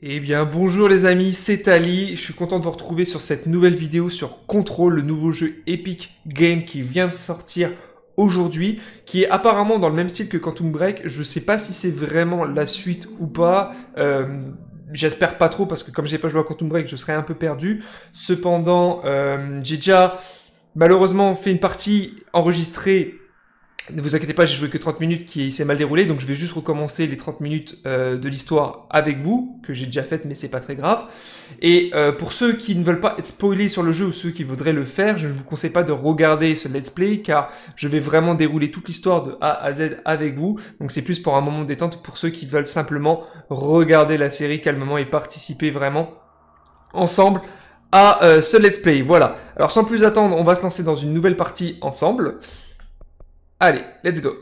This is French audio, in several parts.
Eh bien bonjour les amis, c'est Ali, je suis content de vous retrouver sur cette nouvelle vidéo sur Control, le nouveau jeu Epic Game qui vient de sortir aujourd'hui, qui est apparemment dans le même style que Quantum Break. Je sais pas si c'est vraiment la suite ou pas, j'espère pas trop parce que comme j'ai pas joué à Quantum Break je serais un peu perdu. Cependant j'ai déjà malheureusement fait une partie enregistrée. Ne vous inquiétez pas, j'ai joué que 30 minutes qui s'est mal déroulé, donc je vais juste recommencer les 30 minutes de l'histoire avec vous, que j'ai déjà faite, mais c'est pas très grave. Et pour ceux qui ne veulent pas être spoilés sur le jeu ou ceux qui voudraient le faire, je ne vous conseille pas de regarder ce let's play, car je vais vraiment dérouler toute l'histoire de A à Z avec vous. Donc c'est plus pour un moment de détente pour ceux qui veulent simplement regarder la série calmement et participer vraiment ensemble à ce let's play. Voilà. Alors sans plus attendre, on va se lancer dans une nouvelle partie ensemble. Allez, let's go.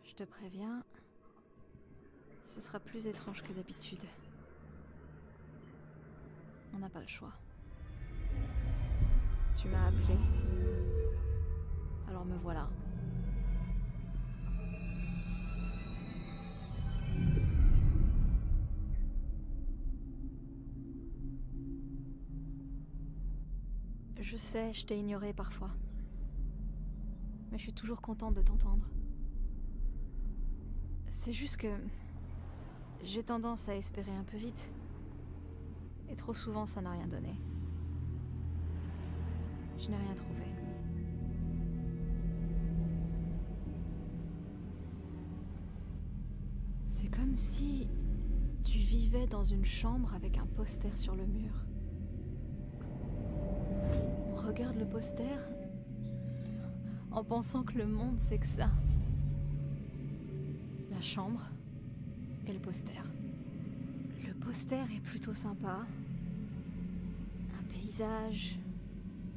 Je te préviens, ce sera plus étrange que d'habitude. On n'a pas le choix. Tu m'as appelé, alors me voilà. Je sais, je t'ai ignoré parfois. Mais je suis toujours contente de t'entendre. C'est juste que j'ai tendance à espérer un peu vite. Et trop souvent, ça n'a rien donné. Je n'ai rien trouvé. C'est comme si tu vivais dans une chambre avec un poster sur le mur. On regarde le poster en pensant que le monde c'est que ça. La chambre et le poster. Le poster est plutôt sympa. Un paysage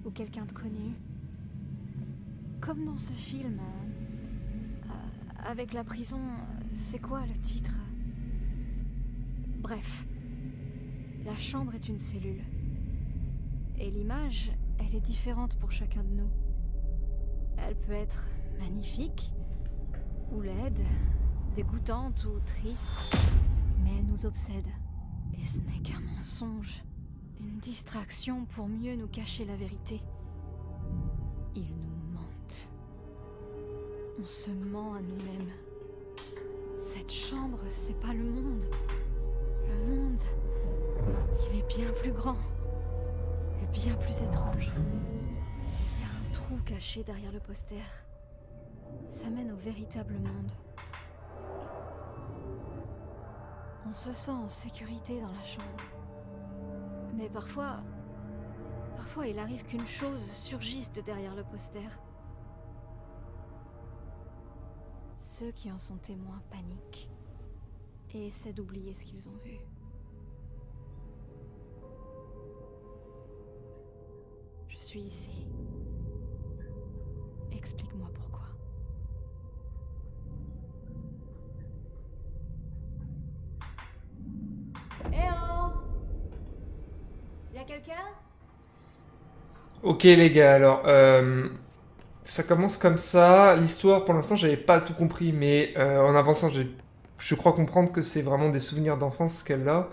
ou quelqu'un de connu. Comme dans ce film. Avec la prison, c'est quoi le titre? Bref, la chambre est une cellule. Et l'image, elle est différente pour chacun de nous. Elle peut être magnifique, ou laide, dégoûtante ou triste, mais elle nous obsède. Et ce n'est qu'un mensonge, une distraction pour mieux nous cacher la vérité. Ils nous mentent. On se ment à nous-mêmes. Cette chambre, c'est pas le monde. Le monde, il est bien plus grand et bien plus étrange. Il y a un trou caché derrière le poster. Ça mène au véritable monde. On se sent en sécurité dans la chambre. Mais parfois il arrive qu'une chose surgisse de derrière le poster. Ceux qui en sont témoins paniquent et essaient d'oublier ce qu'ils ont vu. Je suis ici. Explique-moi pourquoi. Eh oh! Y'a quelqu'un? Ok les gars, alors ça commence comme ça. L'histoire, pour l'instant, j'avais pas tout compris, mais en avançant, je crois comprendre que c'est vraiment des souvenirs d'enfance qu'elle a.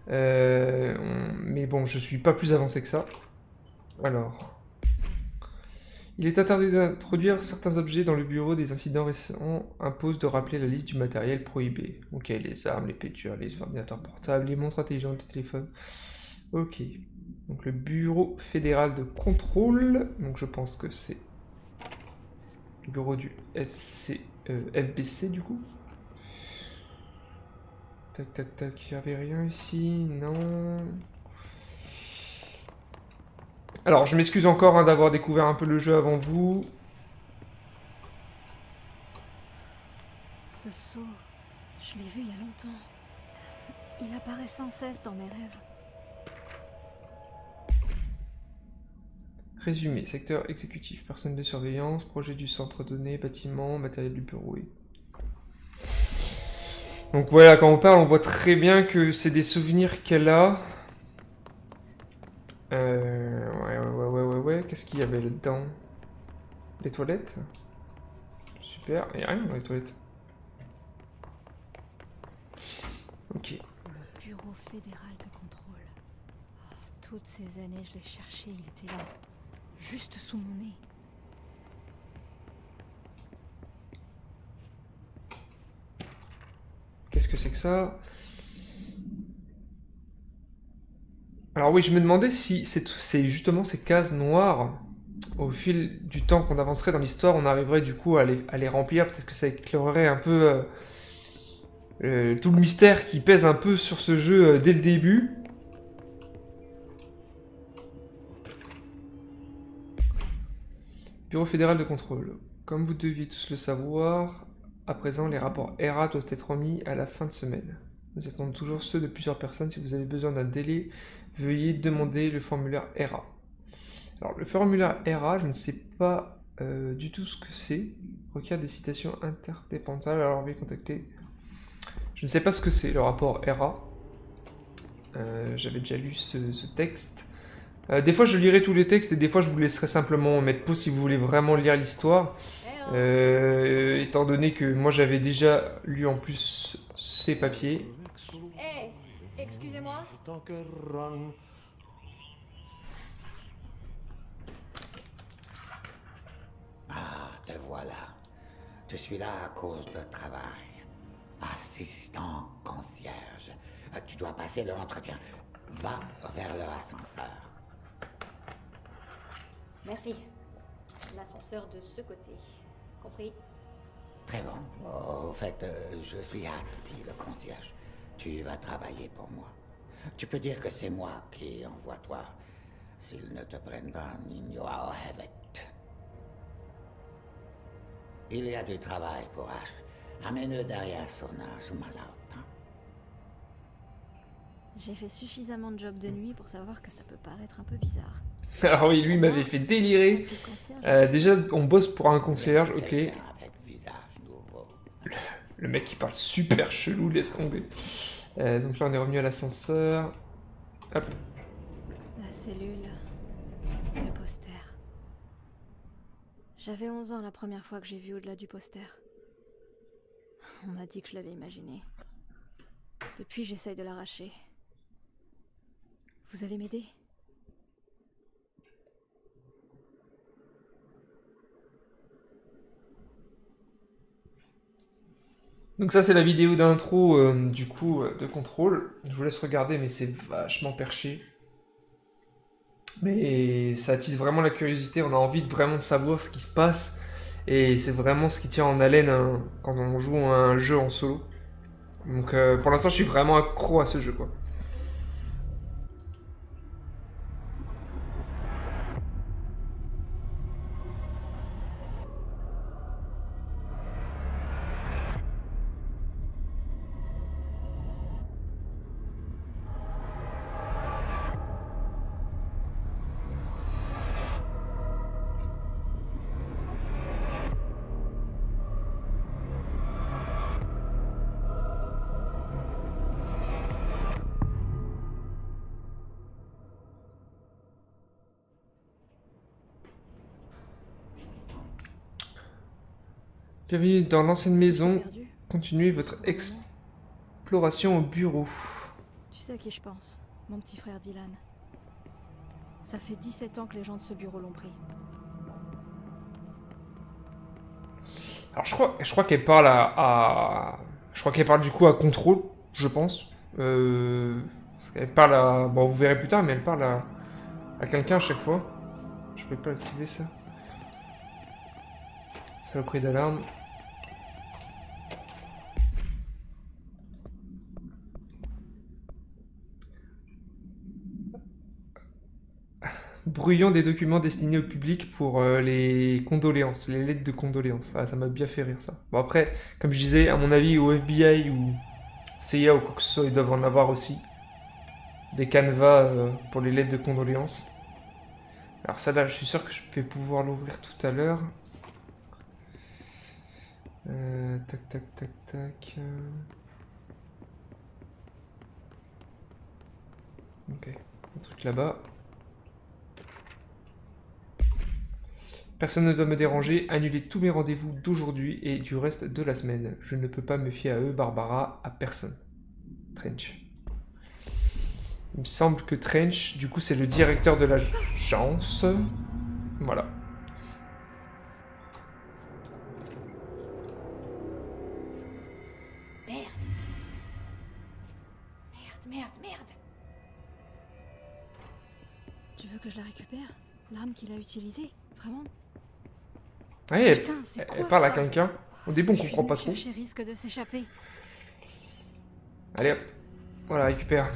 Mais bon, je suis pas plus avancé que ça. Alors, il est interdit d'introduire certains objets dans le bureau. Des incidents récents imposent de rappeler la liste du matériel prohibé. Ok, les armes, les pétures, les ordinateurs portables, les montres intelligentes, les téléphones. Ok. Donc le bureau fédéral de contrôle. Donc je pense que c'est le bureau du FBC du coup. Tac tac tac, il n'y avait rien ici, non. Alors je m'excuse encore hein, d'avoir découvert un peu le jeu avant vous. Ce sceau, je l'ai vu il y a longtemps. Il apparaît sans cesse dans mes rêves. Résumé, secteur exécutif, personne de surveillance, projet du centre donné, bâtiment, matériel du bureau. Oui. Donc voilà, quand on parle, on voit très bien que c'est des souvenirs qu'elle a. Ouais. Qu'est-ce qu'il y avait là-dedans? Les toilettes? Je suis Super, il n'y a rien dans les toilettes. Ok. Le bureau fédéral de contrôle. Oh, toutes ces années, je l'ai cherché, il était là. Juste sous mon nez. Qu'est-ce que c'est que ça? Alors oui, je me demandais si c'est justement ces cases noires, au fil du temps qu'on avancerait dans l'histoire, on arriverait du coup à les remplir. Peut-être que ça éclairerait un peu tout le mystère qui pèse un peu sur ce jeu dès le début. Bureau fédéral de contrôle. Comme vous deviez tous le savoir, à présent les rapports ERA doivent être remis à la fin de semaine. Nous attendons toujours ceux de plusieurs personnes. Si vous avez besoin d'un délai, veuillez demander le formulaire ERA. Alors le formulaire ERA, je ne sais pas du tout ce que c'est. Requiert des citations interdépendantes. Alors veuillez contacter. Je ne sais pas ce que c'est le rapport ERA. J'avais déjà lu ce texte. Des fois je lirai tous les textes et des fois je vous laisserai simplement mettre pause si vous voulez vraiment lire l'histoire. Étant donné que moi j'avais déjà lu en plus ces papiers. Hey, excusez-moi. Ah, te voilà. Je suis là à cause de travail. Assistant concierge. Tu dois passer l'entretien. Va vers l'ascenseur. Merci. L'ascenseur de ce côté. Compris? Très bon. Au fait, je suis Hattie, le concierge. Tu vas travailler pour moi. Tu peux dire que c'est moi qui envoie toi. S'ils ne te prennent pas, Nino Hevet. Il y a du travail pour H. Amène-le derrière son âge, malade. J'ai fait suffisamment de job de nuit pour savoir que ça peut paraître un peu bizarre. Alors oui, lui m'avait fait délirer. Déjà, on bosse pour un concierge, ok. Le mec il parle super chelou, laisse tomber. Donc là on est revenu à l'ascenseur. Hop. La cellule. Le poster. J'avais 11 ans la première fois que j'ai vu au-delà du poster. On m'a dit que je l'avais imaginé. Depuis, j'essaye de l'arracher. Vous allez m'aider ? Donc ça c'est la vidéo d'intro du coup de contrôle. Je vous laisse regarder mais c'est vachement perché. Mais ça attise vraiment la curiosité, on a envie de vraiment de savoir ce qui se passe. Et c'est vraiment ce qui tient en haleine hein, quand on joue à un jeu en solo. Donc pour l'instant je suis vraiment accro à ce jeu quoi. Bienvenue dans l'ancienne maison. Continuez votre exploration au bureau. Tu sais à qui je pense? Mon petit frère Dylan. Ça fait 17 ans que les gens de ce bureau l'ont pris. Alors je crois qu'elle parle je crois qu'elle parle du coup à Control, je pense. Parce qu'elle parle à... Bon, vous verrez plus tard, mais elle parle à quelqu'un à chaque fois. Je peux pas activer ça. Saloperie d'alarme. Brouillon des documents destinés au public pour les condoléances, les lettres de condoléances. Ah, ça m'a bien fait rire ça. Bon après, comme je disais, à mon avis au FBI ou CIA ou quoi que ce soit, ils doivent en avoir aussi. Des canevas pour les lettres de condoléances. Alors ça là, je suis sûr que je vais pouvoir l'ouvrir tout à l'heure. Tac, tac, tac, tac. Ok, un truc là-bas. Personne ne doit me déranger, annuler tous mes rendez-vous d'aujourd'hui et du reste de la semaine. Je ne peux pas me fier à eux, Barbara, à personne. Trench. Il me semble que Trench, du coup, c'est le directeur de l'agence. Voilà. Merde. Merde. Tu veux que je la récupère? L'arme qu'il a utilisée? Vraiment? Ouais, Putain, c'est elle quoi parle à ça? quelqu'un. Au début, on comprend pas trop. Chercher risque de s'échapper. Allez hop. Voilà, récupère.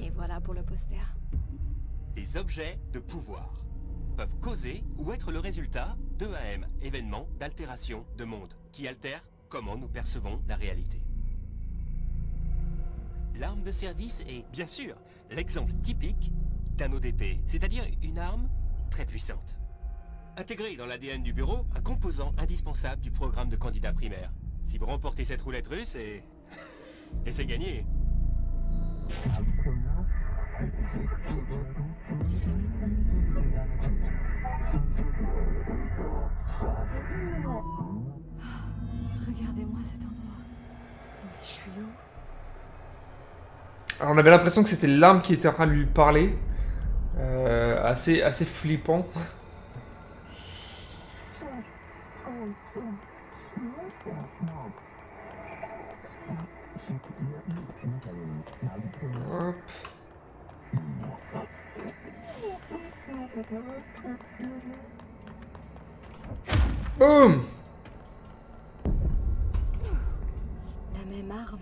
Et voilà pour le poster. Les objets de pouvoir peuvent causer ou être le résultat d'EAM, événements d'altération de monde, qui altèrent comment nous percevons la réalité. L'arme de service est, bien sûr, l'exemple typique d'un ODP, c'est-à-dire une arme très puissante. Intégrée dans l'ADN du bureau, un composant indispensable du programme de candidat primaire. Si vous remportez cette roulette russe, et c'est gagné. Regardez-moi cet endroit. Mais je suis où? Alors, on avait l'impression que c'était l'arme qui était en train de lui parler. Assez flippant. Hop. Boum! La même arme.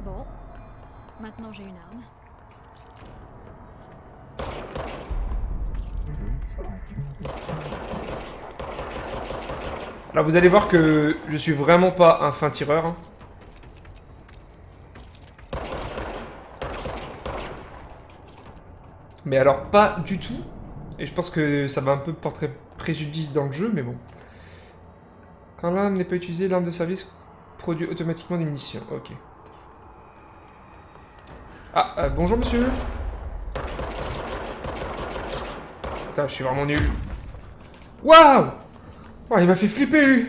Bon, maintenant j'ai une arme. Alors vous allez voir que je suis vraiment pas un fin tireur. Hein. Mais alors pas du tout. Et je pense que ça va un peu porter préjudice dans le jeu, mais bon. Quand l'arme n'est pas utilisée, l'arme de service produit automatiquement des munitions. Ok. Ah, bonjour monsieur. Putain, je suis vraiment nul. Waouh! Oh, il m'a fait flipper, lui.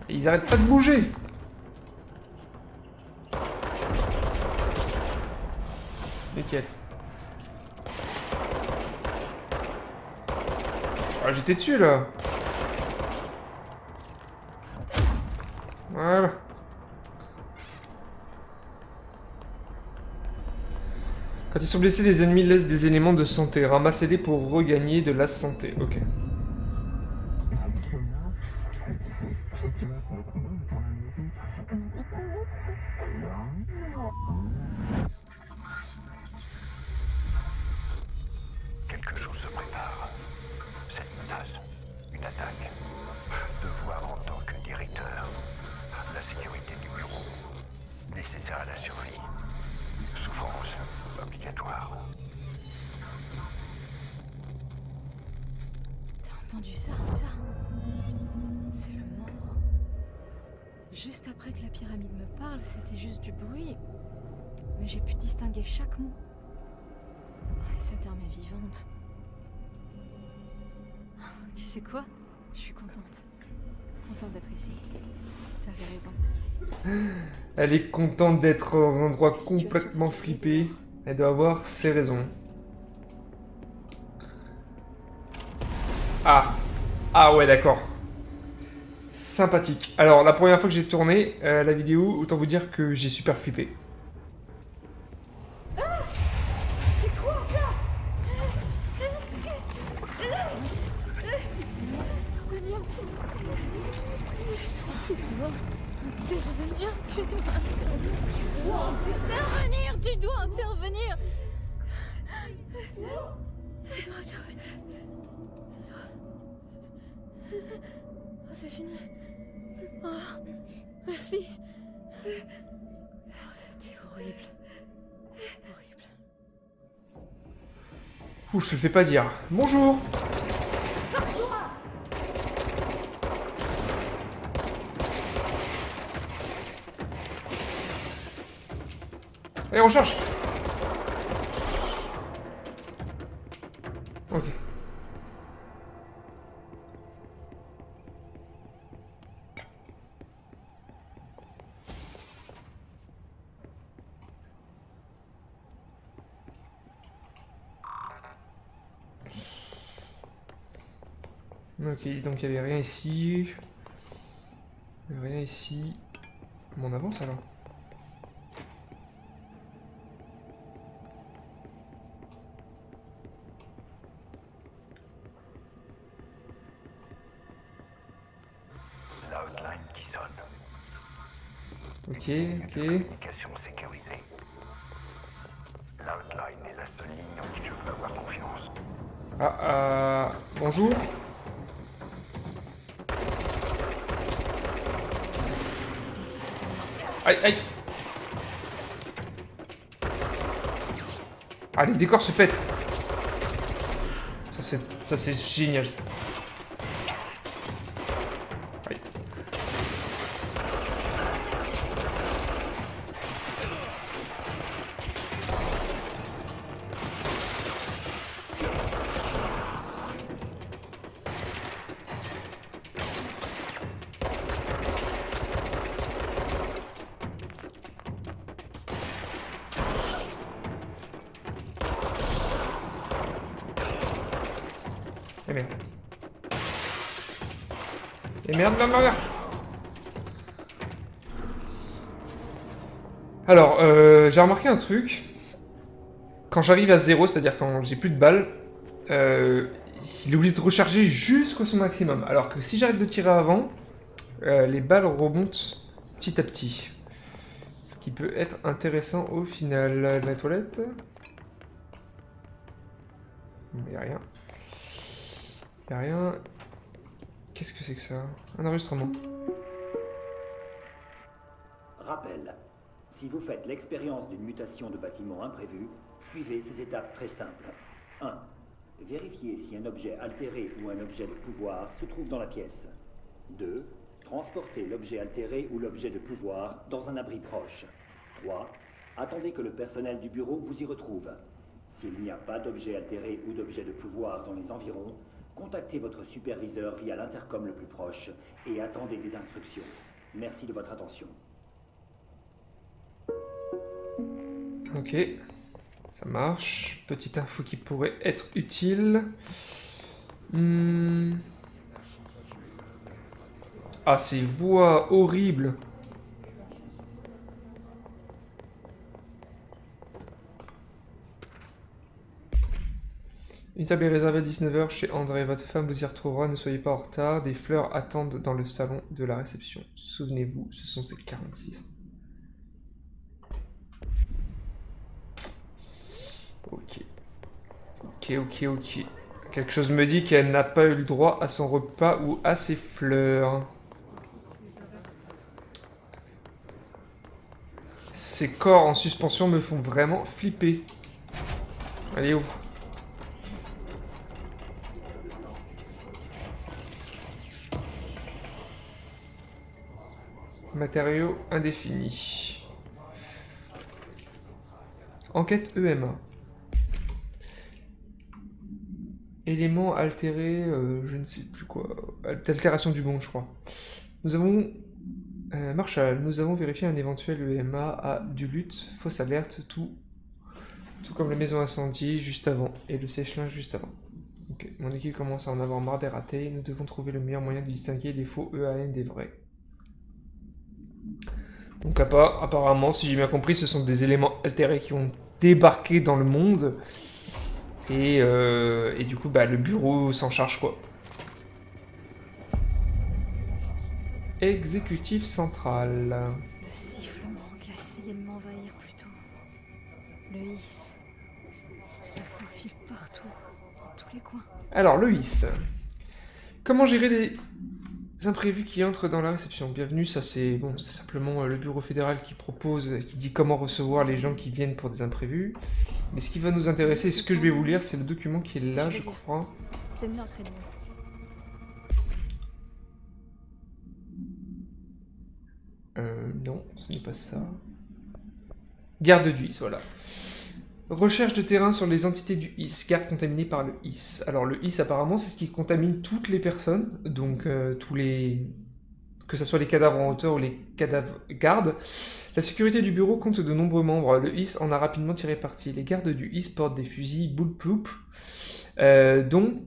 Ils arrêtent pas de bouger. Nickel. Ah, j'étais dessus, là. Voilà. Quand ils sont blessés, les ennemis laissent des éléments de santé. Ramassez-les pour regagner de la santé. Ok. Quelque chose se prépare. Cette menace, une attaque. Devoir en tant que directeur. La sécurité du bureau. Nécessaire à la survie. Souffrance obligatoire. T'as entendu ça? C'est le mort. Juste après que la pyramide me parle, c'était juste du bruit. Mais j'ai pu distinguer chaque mot. Ouais, cette arme est vivante. Tu sais quoi? Je suis contente. Contente d'être ici. T'avais raison. Elle est contente d'être dans un endroit complètement flippé. Elle doit avoir ses raisons. Ah. Ah ouais, d'accord. Sympathique. Alors, la première fois que j'ai tourné la vidéo, autant vous dire que j'ai super flippé. C'est quoi ça? Intervenir, tu dois intervenir. Tu dois intervenir. Tu dois intervenir. Oh, c'est fini. Oh, merci. Oh, c'était horrible. Horrible. Ouh, je te le fais pas dire. Bonjour. Allez, on charge. Ok. Ok, donc il n'y avait rien ici. Il n'y avait rien ici. Bon, on avance alors. L'outline qui sonne. Ok, ok. Communication sécurisée. L'outline est la seule ligne en qui je peux avoir confiance. Bonjour. Aïe, aïe. Ah, les décors se pètent. Ça c'est génial ça. Aïe. Et merde. Et merde, merde, merde. Alors, j'ai remarqué un truc. Quand j'arrive à 0, c'est-à-dire quand j'ai plus de balles, il est obligé de recharger jusqu'au son maximum. Alors que si j'arrête de tirer avant, les balles remontent petit à petit. Ce qui peut être intéressant au final. La toilette. Il n'y a rien. Y'a rien. Qu'est-ce que c'est que ça? Un enregistrement. Rappel. Si vous faites l'expérience d'une mutation de bâtiment imprévue, suivez ces étapes très simples. 1. Vérifiez si un objet altéré ou un objet de pouvoir se trouve dans la pièce. 2. Transportez l'objet altéré ou l'objet de pouvoir dans un abri proche. 3. Attendez que le personnel du bureau vous y retrouve. S'il n'y a pas d'objet altéré ou d'objet de pouvoir dans les environs, contactez votre superviseur via l'intercom le plus proche et attendez des instructions. Merci de votre attention. Ok, ça marche. Petite info qui pourrait être utile. Ah, ces voix horribles. Une table est réservée à 19h chez André. Votre femme vous y retrouvera. Ne soyez pas en retard. Des fleurs attendent dans le salon de la réception. Souvenez-vous, ce sont ces 46. Ok. Ok. Quelque chose me dit qu'elle n'a pas eu le droit à son repas ou à ses fleurs. Ces corps en suspension me font vraiment flipper. Allez, ouvre. Matériaux indéfinis. Enquête EMA. Éléments altérés, je ne sais plus quoi. Altération du monde, je crois. Nous avons... Marshall, nous avons vérifié un éventuel EMA à Duluth. Fausse alerte, tout comme la maison incendie juste avant. Et le sèche-linge juste avant. Ok, mon équipe commence à en avoir marre des ratés. Nous devons trouver le meilleur moyen de distinguer les faux EAN des vrais. Donc apparemment, si j'ai bien compris, ce sont des éléments altérés qui ont débarqué dans le monde. Et du coup, bah, le bureau s'en charge, quoi. exécutif central. Le sifflement qui a essayé de m'envahir plus tôt. Le hisse se faufile partout, dans tous les coins. Alors, le hisse. Comment gérer des imprévus qui entrent dans la réception? Bienvenue, ça c'est bon, c'est simplement le bureau fédéral qui propose, qui dit comment recevoir les gens qui viennent pour des imprévus. Mais ce qui va nous intéresser, ce que je vais vous lire, c'est le document qui est là, je crois. C'est notre ennemi. Non, ce n'est pas ça. Garde du hisse, voilà. Recherche de terrain sur les entités du hisse, garde contaminées par le hisse. Alors le hisse apparemment c'est ce qui contamine toutes les personnes, donc tous les... que ce soit les cadavres en hauteur ou les cadavres gardes. La sécurité du bureau compte de nombreux membres, le hisse en a rapidement tiré parti. Les gardes du hisse portent des fusils bulletproof, dont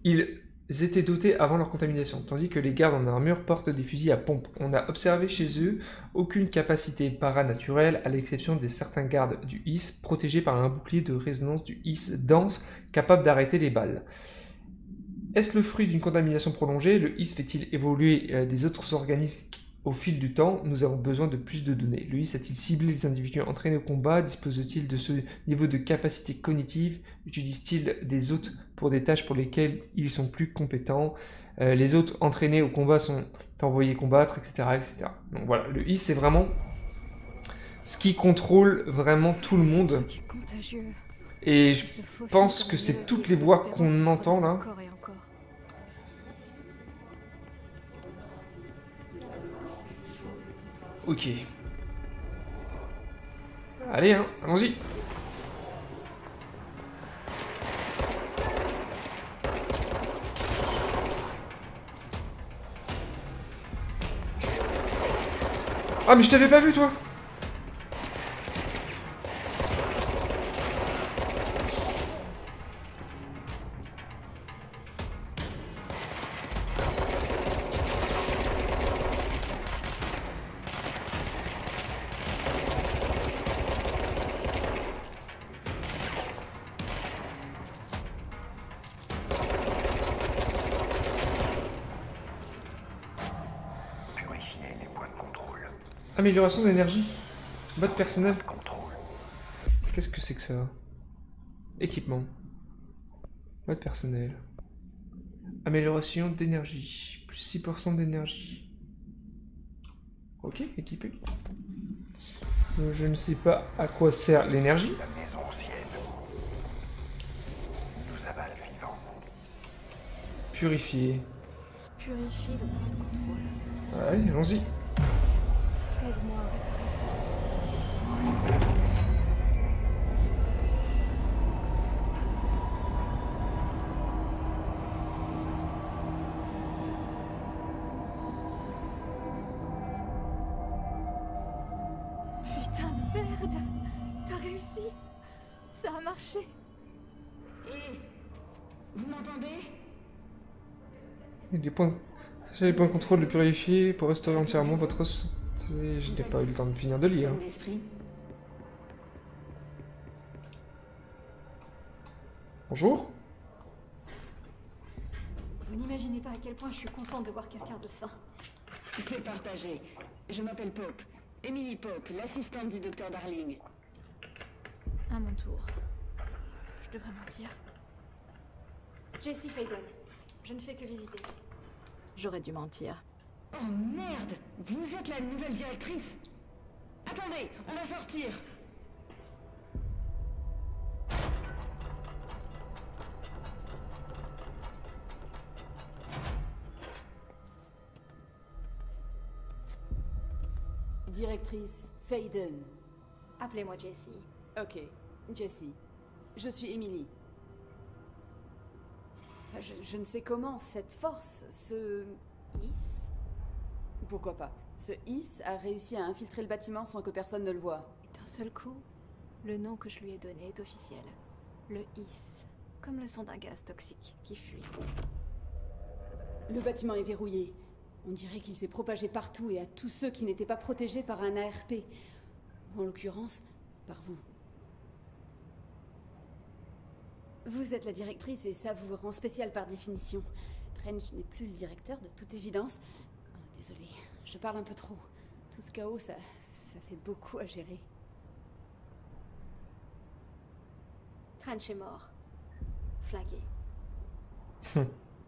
ils étaient dotés avant leur contamination, tandis que les gardes en armure portent des fusils à pompe. On a observé chez eux aucune capacité paranaturelle, à l'exception de certains gardes du hisse, protégés par un bouclier de résonance du hisse dense, capable d'arrêter les balles. Est-ce le fruit d'une contamination prolongée? Le hisse fait-il évoluer des autres organismes au fil du temps? Nous avons besoin de plus de données. Le hisse a-t-il ciblé les individus entraînés au combat? Dispose-t-il de ce niveau de capacité cognitive? Utilise-t-il des hôtes pour des tâches pour lesquelles ils sont plus compétents? Les hôtes entraînés au combat sont envoyés combattre, etc., etc. Donc voilà, le hisse c'est vraiment ce qui contrôle vraiment tout le monde. Et je pense que c'est toutes les voix qu'on entend là. Ok. Allez, hein, allons-y. Ah, mais je t'avais pas vu, toi. Amélioration d'énergie. Mode personnel. Qu'est-ce que c'est que ça? Équipement. Mode personnel. Amélioration d'énergie. Plus 6% d'énergie. Ok, équipé. Je ne sais pas à quoi sert l'énergie. La maison ancienne nous avale vivants. Purifier. Purifier le point de contrôle. Allez, allons-y. Qu'est-ce que ça veut dire? Aide-moi à réparer ça. Putain de merde! T'as réussi! Ça a marché! Vous m'entendez? Les points de contrôle de purifier pour restaurer entièrement votre santé. Je n'ai pas eu le temps de finir de lire. Bonjour. Vous n'imaginez pas à quel point je suis contente de voir quelqu'un de sain. C'est partagé. Je m'appelle Pope. Emily Pope, l'assistante du docteur Darling. À mon tour. Je devrais mentir. Jessie Faden. Je ne fais que visiter. J'aurais dû mentir. Oh merde! Vous êtes la nouvelle directrice? Attendez, on va sortir! Directrice Faden. Appelez-moi Jessie. Ok, Jessie. Je suis Emily. Je ne sais comment cette force, ce... Hisse? Pourquoi pas? Ce Hisse a réussi à infiltrer le bâtiment sans que personne ne le voie. Et d'un seul coup, le nom que je lui ai donné est officiel. Le Hisse. Comme le son d'un gaz toxique qui fuit. Le bâtiment est verrouillé. On dirait qu'il s'est propagé partout et à tous ceux qui n'étaient pas protégés par un ARP. En l'occurrence, par vous. Vous êtes la directrice et ça vous rend spécial par définition. Trench n'est plus le directeur de toute évidence. Désolée, je parle un peu trop. Tout ce chaos, ça fait beaucoup à gérer. Trench est mort. Flagué.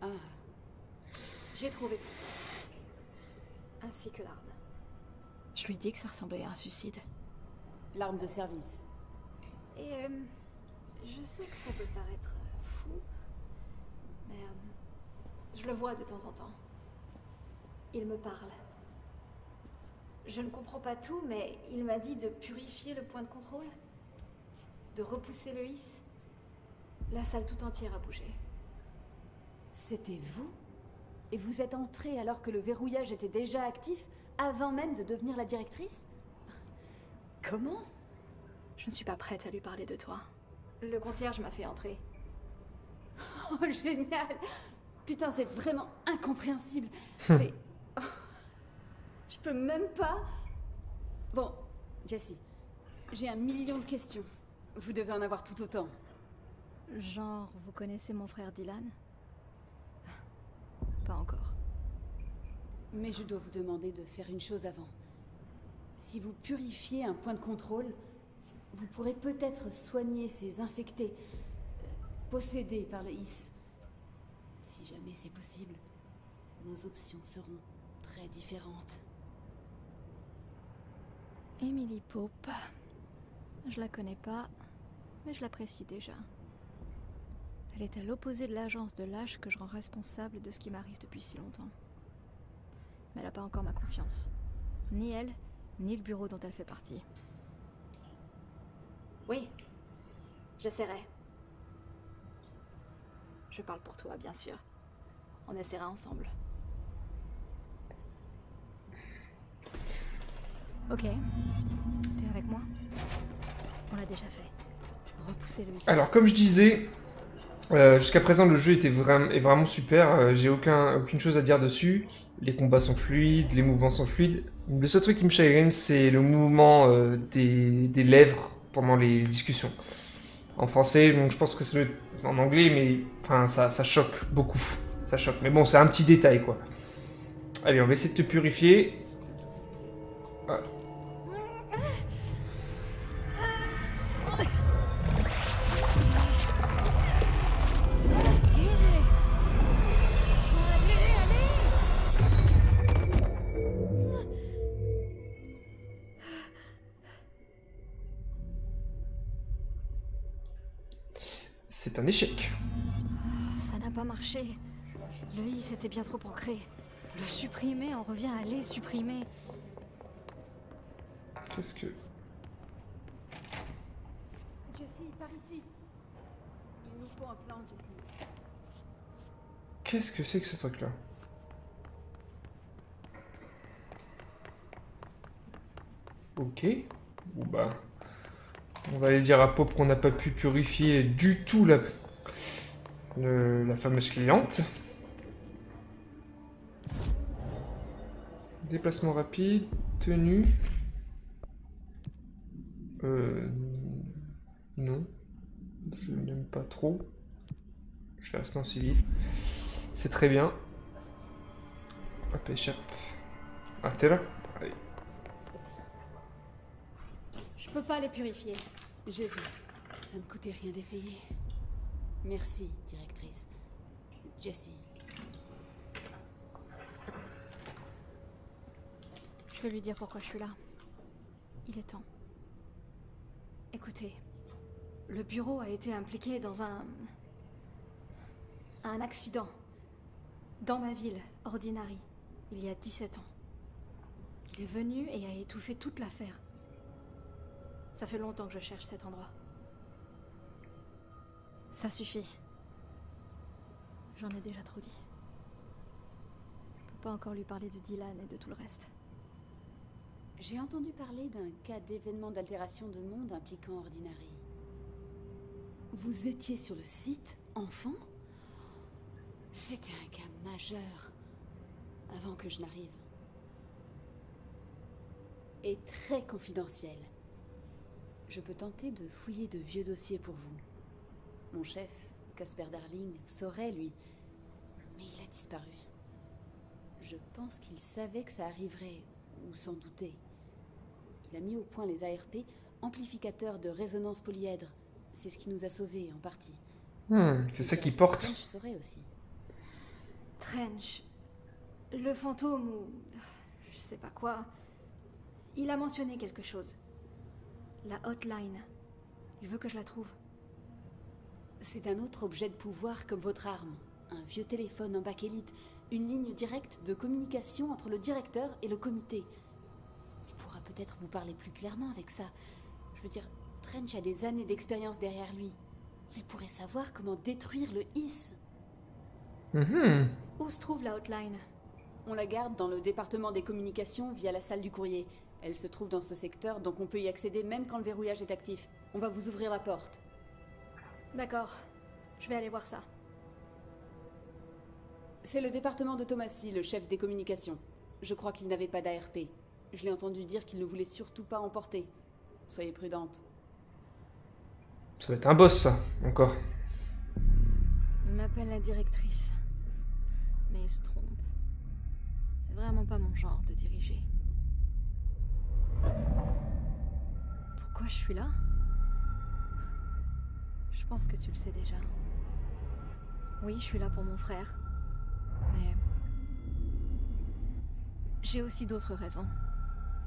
Ah, J'ai trouvé son corps. Ainsi que l'arme. Je lui dis que ça ressemblait à un suicide. l'arme de service. Et je sais que ça peut paraître fou, mais je le vois de temps en temps. Il me parle. Je ne comprends pas tout, mais il m'a dit de purifier le point de contrôle, de repousser le hisse. La salle tout entière a bougé. C'était vous? Et vous êtes entrée alors que le verrouillage était déjà actif, avant même de devenir la directrice? Comment? Je ne suis pas prête à lui parler de toi. Le concierge m'a fait entrer. Oh, génial! Putain, c'est vraiment incompréhensible. C'est... Oh, je peux même pas... Bon, Jessie, j'ai 1 million de questions. Vous devez en avoir tout autant. Genre, vous connaissez mon frère Dylan? Pas encore. Mais je dois vous demander de faire une chose avant. Si vous purifiez un point de contrôle, vous pourrez peut-être soigner ces infectés, possédés par le hisse. Si jamais c'est possible, nos options seront très différentes. Emily Pope. Je la connais pas, mais je l'apprécie déjà. Elle est à l'opposé de l'agence de lâche que je rends responsable de ce qui m'arrive depuis si longtemps. Mais elle n'a pas encore ma confiance. Ni elle, ni le bureau dont elle fait partie. Oui, j'essaierai. Je parle pour toi, bien sûr. On essaiera ensemble. Ok. T'es avec moi? On l'a déjà fait. Repousser le hisse. Alors, comme je disais, jusqu'à présent, le jeu est vraiment super. J'ai aucune chose à dire dessus. Les combats sont fluides, les mouvements sont fluides. Le seul truc qui me chagrine, c'est le mouvement des lèvres pendant les discussions. En français, donc je pense que c'est en anglais, mais enfin, ça choque beaucoup. Ça choque. Mais bon, c'est un petit détail, quoi. Allez, on va essayer de te purifier. Ah. C'est un échec. Ça n'a pas marché. Le hisse était bien trop ancré. Le supprimer en revient à les supprimer. Qu'est-ce que... Jessie, par ici. Il nous faut un plan, Jessie. Qu'est-ce que c'est que ce truc-là? Ok. Bon bah... On va aller dire à Pope qu'on n'a pas pu purifier du tout la fameuse cliente. Déplacement rapide, tenue. Non. Je n'aime pas trop. Je vais rester en civil. C'est très bien. Hop, échappe. Ah, t'es là? Allez. Je peux pas les purifier. J'ai vu. Ça ne coûtait rien d'essayer. Merci, directrice. Jessie. Je vais lui dire pourquoi je suis là. Il est temps. Écoutez, le bureau a été impliqué dans un accident. Dans ma ville, Ordinary, il y a 17 ans. Il est venu et a étouffé toute l'affaire. Ça fait longtemps que je cherche cet endroit. Ça suffit. J'en ai déjà trop dit. Je peux pas encore lui parler de Dylan et de tout le reste. J'ai entendu parler d'un cas d'événement d'altération de monde impliquant Ordinary. Vous étiez sur le site, enfant? C'était un cas majeur, avant que je n'arrive. Et très confidentiel. Je peux tenter de fouiller de vieux dossiers pour vous. Mon chef, Casper Darling, saurait, lui. Mais il a disparu. Je pense qu'il savait que ça arriverait, ou s'en doutait. Il a mis au point les ARP, amplificateurs de résonance polyèdre. C'est ce qui nous a sauvés, en partie. C'est ça qui porte. Trench saurait aussi. Trench. Le fantôme ou... je sais pas quoi. Il a mentionné quelque chose. La hotline. Il veut que je la trouve. C'est un autre objet de pouvoir comme votre arme. Un vieux téléphone en bakélite. Une ligne directe de communication entre le directeur et le comité. Il pourra peut-être vous parler plus clairement avec ça. Je veux dire, Trench a des années d'expérience derrière lui. Il pourrait savoir comment détruire le HISS. Où se trouve la hotline? On la garde dans le département des communications via la salle du courrier. Elle se trouve dans ce secteur, donc on peut y accéder même quand le verrouillage est actif. On va vous ouvrir la porte. D'accord. Je vais aller voir ça. C'est le département de Thomasy, le chef des communications. Je crois qu'il n'avait pas d'ARP. Je l'ai entendu dire qu'il ne voulait surtout pas emporter. Soyez prudente. Ça va être un boss, ça, encore. Il m'appelle la directrice. Mais il se trompe. C'est vraiment pas mon genre de diriger. Pourquoi je suis là? Je pense que tu le sais déjà. Oui, je suis là pour mon frère. Mais... j'ai aussi d'autres raisons.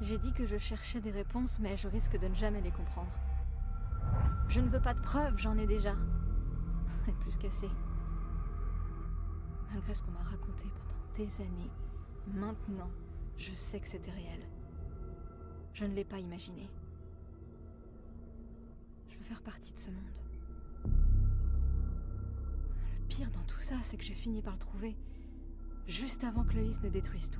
J'ai dit que je cherchais des réponses, mais je risque de ne jamais les comprendre. Je ne veux pas de preuves, j'en ai déjà. Et plus qu'assez. Malgré ce qu'on m'a raconté pendant des années, maintenant, je sais que c'était réel. Je ne l'ai pas imaginé. Je veux faire partie de ce monde. Le pire dans tout ça, c'est que j'ai fini par le trouver, juste avant que le HISS ne détruise tout.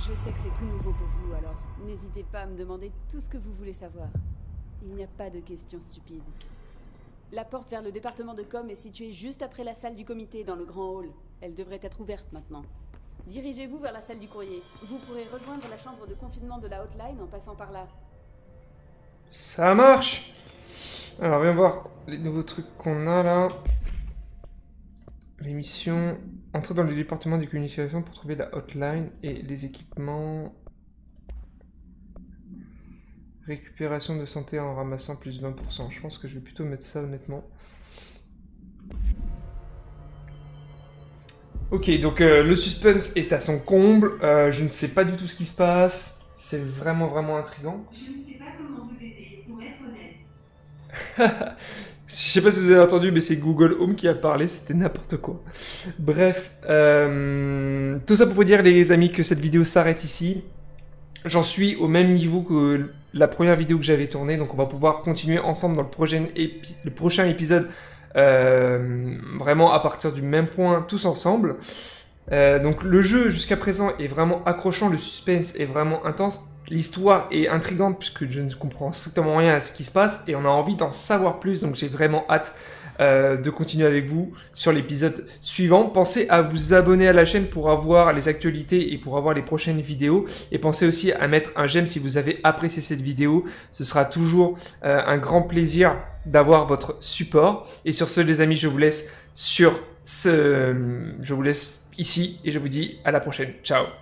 Je sais que c'est tout nouveau pour vous, alors n'hésitez pas à me demander tout ce que vous voulez savoir. Il n'y a pas de questions stupides. La porte vers le département de com est située juste après la salle du comité dans le grand hall. Elle devrait être ouverte maintenant. Dirigez-vous vers la salle du courrier. Vous pourrez rejoindre la chambre de confinement de la hotline en passant par là. Ça marche. Alors, viens voir les nouveaux trucs qu'on a là. Les missions. Entrez dans le département des communications pour trouver la hotline et les équipements. Récupération de santé en ramassant plus 20%. Je pense que je vais plutôt mettre ça honnêtement. Ok, donc le suspense est à son comble. Je ne sais pas du tout ce qui se passe. C'est vraiment intriguant. Je ne sais pas comment vous aider, pour être honnête. Je sais pas si vous avez entendu, mais c'est Google Home qui a parlé, c'était n'importe quoi. Bref, tout ça pour vous dire les amis que cette vidéo s'arrête ici. J'en suis au même niveau que la première vidéo que j'avais tournée, donc on va pouvoir continuer ensemble dans le prochain épisode, vraiment à partir du même point, tous ensemble. Donc le jeu jusqu'à présent est vraiment accrochant, le suspense est vraiment intense. L'histoire est intrigante puisque je ne comprends strictement rien à ce qui se passe et on a envie d'en savoir plus, donc j'ai vraiment hâte de continuer avec vous sur l'épisode suivant. Pensez à vous abonner à la chaîne pour avoir les actualités et pour avoir les prochaines vidéos, et pensez aussi à mettre un j'aime si vous avez apprécié cette vidéo. Ce sera toujours un grand plaisir d'avoir votre support. Et sur ce les amis, je vous laisse ici et je vous dis à la prochaine. Ciao.